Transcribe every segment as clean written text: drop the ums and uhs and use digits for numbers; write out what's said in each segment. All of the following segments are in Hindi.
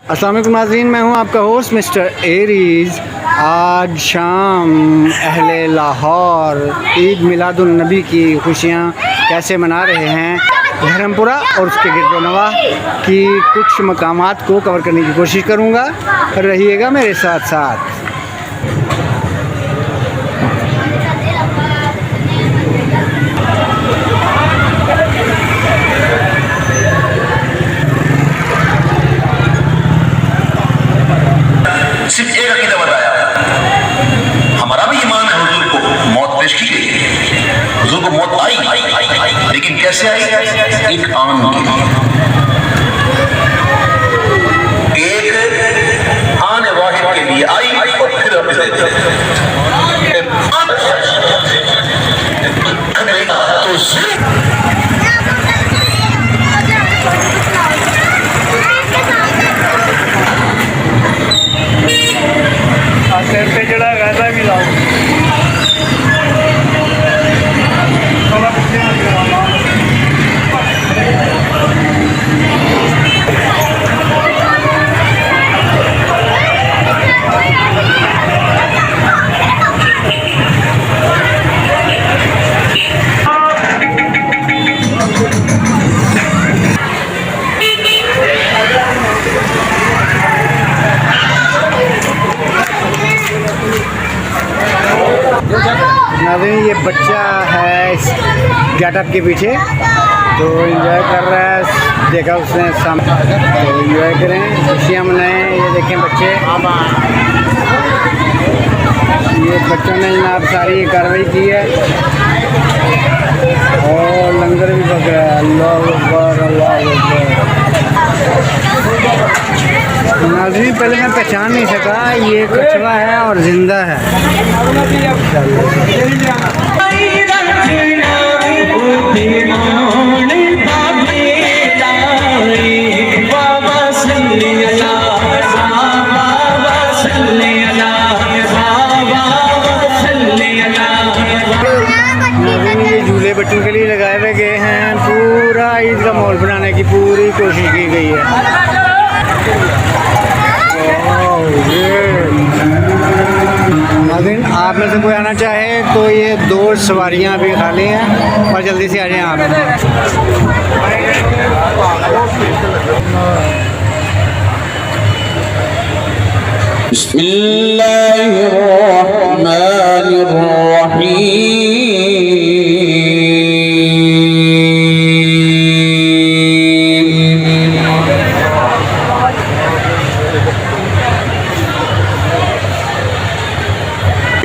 अस्सलाम वालेकुम नाज़रीन, मैं हूं आपका होस्ट मिस्टर एरीज़। आज शाम अहले लाहौर ईद मिलादुन नबी की खुशियां कैसे मना रहे हैं धर्मपुरा और उसके गिरदोनवा की कुछ मकामात को कवर करने की कोशिश करूंगा। रहिएगा मेरे साथ साथ। सिर्फ एक अकीदा बताया, हमारा भी ईमान है हुजूर को मौत पेश की गई, हुजूर को मौत आई, लेकिन कैसे आई? एक आन के लिए, एक आने वाहिद के लिए आई और फिर वापस दे दी। तो सिर पे जड़ा गैसा भी लाओ। नाज़रीन, ये बच्चा है इस गेटअप के पीछे, तो एंजॉय कर रहा है। देखा उसने सामने, तो एंजॉय करें, खुशियाँ मनाएं। ये देखें बच्चे, ये बच्चों ने जनाब सारी कार्रवाई की है और लंगर भी पक रहा है। अल्लाह अकबर, अल्लाह अकबर। नाज़रीन, पहले मैं पहचान नहीं सका, ये कछुआ है और जिंदा है। ये झूले बच्चों के लिए लगाए हुए गए हैं। पूरा ईद का माहौल बनाने की पूरी कोशिश की गई है। नाज़रीन, आप में से कोई आना चाहे तो ये 2 सवारियां अभी खाली हैं और जल्दी से आ जाएं आप।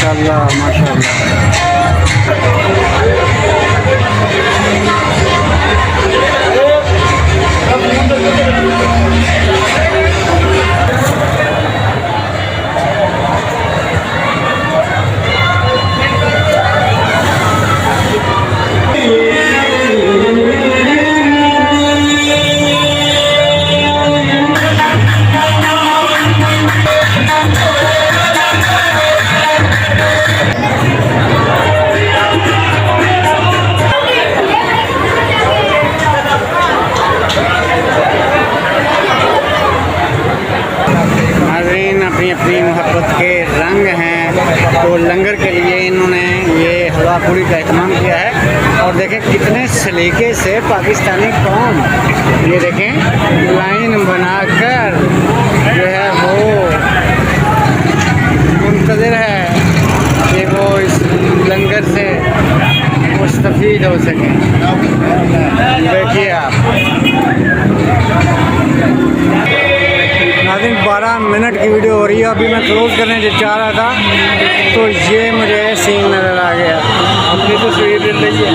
माशाल्लाह माशाल्लाह। नाज़रीन, अपनी अपनी मोहब्बत के रंग हैं। तो लंगर के लिए इन्होंने ये हलवा पूरी का एहतमाम किया है। और देखें कितने सलीके से पाकिस्तानी कौम, ये देखें लाइन बनाकर जो है वो मुंतज़िर है कि वो इस लंगर से मुस्तफ़ीद हो सके। देखिए आप नाज़रीन, 12 मिनट की वीडियो हो रही है। अभी मैं क्लोज़ करने जो चाह रहा था तो ये मुझे सीन नज़र आ गया। अपनी तस्वीर ले लीजिए।